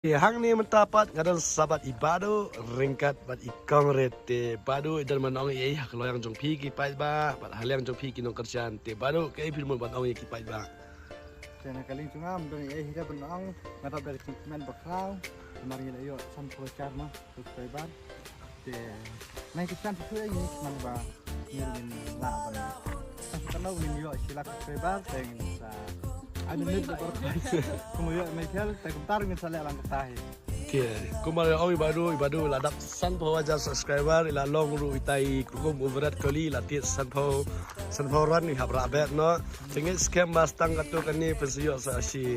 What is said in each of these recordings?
Hang ni mentapat ngadal sabat ibadu ringkat bat ikong rete badu idan manong ei hak loyang jong pi ki pai ba bat haliang jong pi ki nong kerjaan te badu ke pi mon bat ong ki pai ba Chana kaling chungam dong hida benong ngadap dari men bakrau mari la yo sam pro charma subscriber te nai kisan tu ini man ba ngirin la ban kalau ini yo sila subscriber teng sa ada net berkai kemudian Michael teng tar ngin sale lang tahi ke kumal ong ibadu ladap san po aja subscriber ila long ru itai kum overat kali latit san po ran ni habra bet no tingit scam bastang katu kani pensiyo sa si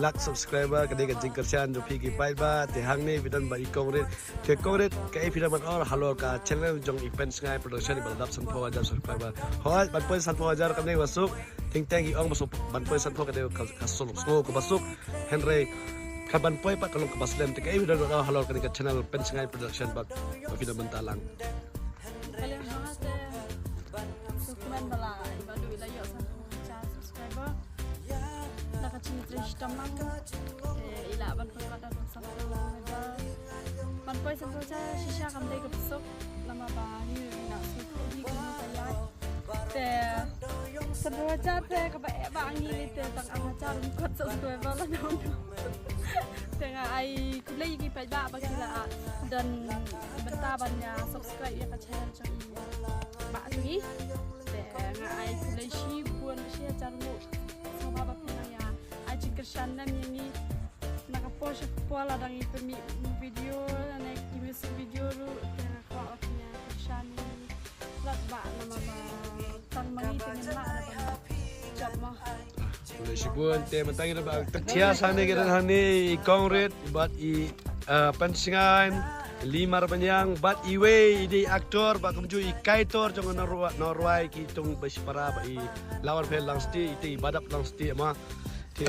lak subscriber kade ka jingkersian jo pi ki pai ba te hang ni bidan ba ikong ret ke kongret ka bidan man or halo ka channel jong event ngai production ladap san po aja subscriber hoi ban poin san po aja kam ni masuk ting teng i ong masuk ban poin san po kade ka sol ko masuk Henry kaban poy pak kalau ke Baslem te kai bidan halo ka channel pen ngai production bak video mentalang kalian banget dokumen bala ibadu ila yo sa subscriber nakachini tamang ila ban poy pada sa ban poy sa shisha kam dai kapsok lama ba ni na su di ko kaya te sebaca te ka ba angi te tang amacar ko subscriber la no tengah ai kulai gi pai ba bagila dan bentabannya subscribe ya ka channel chang ba ni tengah ai kulai shi buan shi charmu sama ba pina ya ai chikrshan nam yangi naka post pola dang ipemi video nek music video ru tengah ko apnya shani lat ba nama ba tang mangi tengah ma job mah Sibun te mentang ina ba tia sane gedan hani ikong ret bat I pensingan limar banyang bat iwe ide aktor ba kumju I kaitor jong norway ki tung basipara ba I lawan fel langsti ite ibadap langsti ma te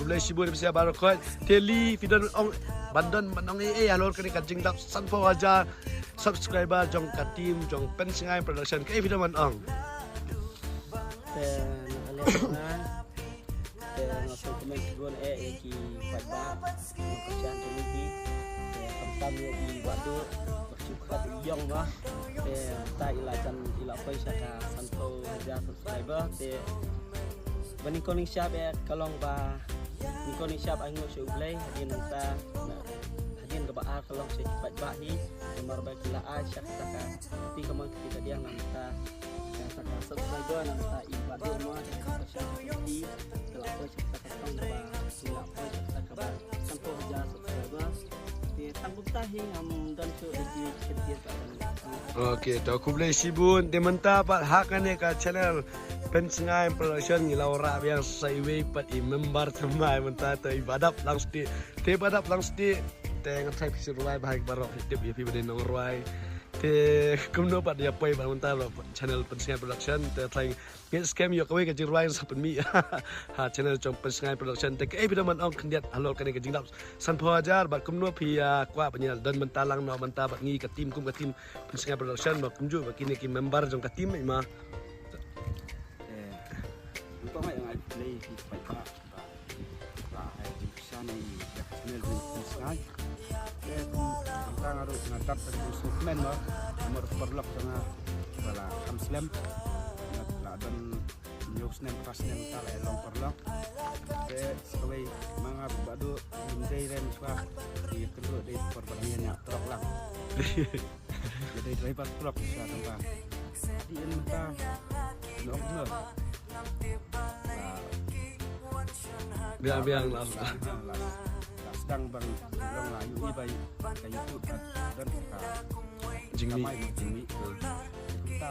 kulai sibun bisa baru ko te li fidan ong bandan manong alor kani kajing dap sanpo aja subscriber jong ka team jong pensingan production ke fidan man ong te nakalian masuk komen buan ki pada kerjaan ini kami di wadu bersyukur yang bah tak ilajan ilapai saka santo ja subscriber bani koning siap kalong ba ni koning siap angu sublay hadin ta hadin ke ba kalong se pada hi nomor ba kila a saka ti kamang kita dia nanta saka subscriber nanta ibadu mo saka di Okey, tak aku boleh sibun. Dia mentah pat hak ni ka channel pensengai production ni laura yang saiwe pat I member temai mentah tu ibadap langsti. Te ibadap langsti teng type siruai bahag barok tip ya pi bade norway. Te kumno pat dia poi mentah channel pensengai production te trying get scam yo kawai ka jirwai sa penmi. Ha channel jong pensengai production te ke bidan man ong kendiat halo kan ke jingdap san pho ajar bat kumno pi kwa panyal dan mentalang no mentah bat ngi ka tim kum ka tim pensengai production ba kumju ba kini ki member jong ka tim ma Untuk yang ai play di pai ba ai di sana ya channel di sangai tentang harus ngadap dari suplemen no nomor perlok dengan bala hamslem la dan newsnem pasnem tala long perlok sebagai mga badu hindi ren sa di kedua di perbandingannya truk lang jadi driver truk sa tempat di entah no biang lah sedang bang long layu ibai kayu tu dan jingmi jingmi kita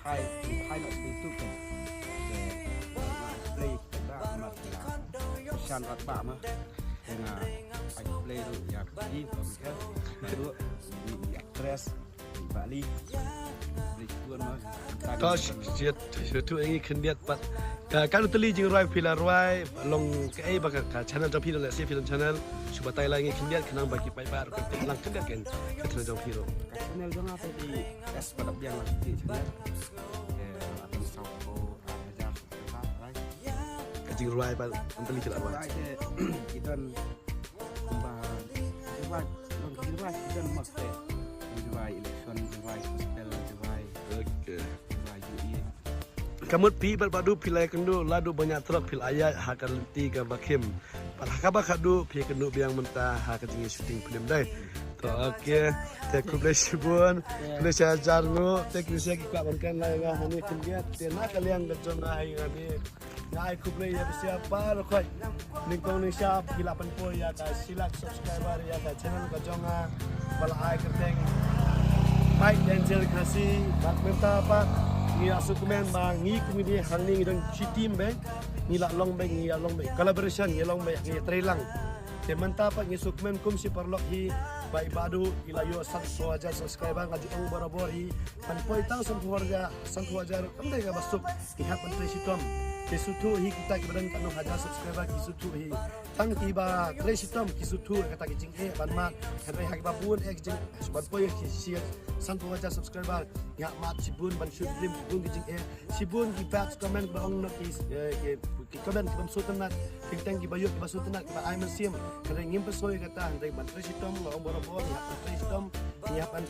hai nak itu kan play kita mat shan rat ba mah dengan ai play tu ya di mereka baru di actress di Bali di tuan mah kau tu ini kendiat pat kalau teli jing roi pilar roi long ke baka ka channel jong pilo le si film channel suba tai la ngi kendiat kenang bagi pai bar ko lang kendiat ken ka channel jong pilo channel jong apa di es pada biang lah di channel atau sauko aja ka jing roi pa teli kila roi kita vai long vai kita mak teh vai election vai gospel vai Okey. vai UI Kamut pi berbadu pilai kendu ladu banyak truk pil ayat hakan lenti ke bakim. Palakaba kadu pi kendu biang mentah hakan tinggi syuting film dai. To okey, te kublai sibun, kublai ajar ngo, te kublai ki kawan lai nga hani kendia te na kalian gajong ai ngani. Ngai kublai ya siapa rokoi. Ningkong ni siap hilapan po ya ka silak subscriber ya ka channel gajong bala ai kerteng. Baik dan terima kasih. Bak mentah apa? Ngi asukumen bang ngi kumidi hangning dong chitim be ngi la long be ngi long be collaboration ngi long be ngi trailang te manta pa ngi sukumen kum si parlok hi bai badu ilayo sat so aja subscriber ngaji ong barabor hi pan poi tang sam keluarga sam keluarga kam dai ga basuk hi hapan tre sitom ke sutu hi kita ke badan kanu haja subscriber ki sutu hi tang tiba tre sitom ki sutu kata ki jing e ban mat kare hak babun ek jing ban poi ki si sang keluarga subscriber ya mat sibun ban shoot film bun ki jing e sibun ki bat comment ba ong no ki comment ki bam sutanat ki tang ki bayo ki basutanat ki ba ai masim kare ngim pesoi kata handai ban tre sitom lo ong borobor ya tre sitom ni hapan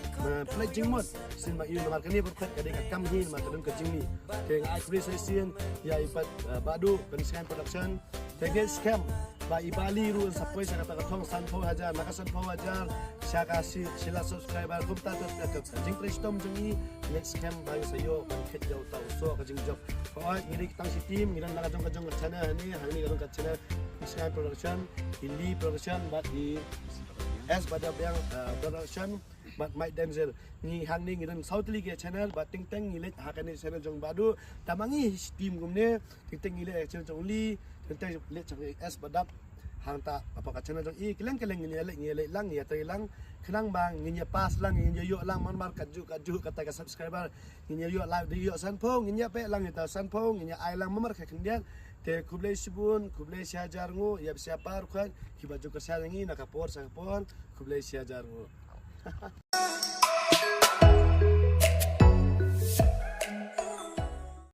play jing mod sin ma yu nomor kani berkat kade ka kam hi ma kadun ka jing ni ke ai appreciation ya ibat badu pensian production tege scam ba ibali ru sapoi sa kata thong san pho hajar nakasan pho hajar syaka sila subscriber kum ta jing tre sitom jing ni next scam ba sayo ban khet jau tau so ka jing job oi ngiri tang si team ngiran nakajong kajong channel ni hangni kadun ka channel pensian production Hindi production ba di S pada yang production but Mike Denzel ni hang ni ngiran South League channel but ting teng ngile hakani channel jong badu tamangi team gumne ting teng ngile channel jong li ting teng le chang S badap hang ta apa ka channel jong i keleng keleng ngile lang ya tre lang khnang bang nginya pas lang nginya yo lang man mar kaju kata ka subscriber nginya yo live di yo san phong nginya pe lang ta san phong nginya ai lang mamar ka kendian te kublai sibun kublai siajar ngo ya siapa rukan ki baju kerja ngi nakapor sangpon kublai siajar ngo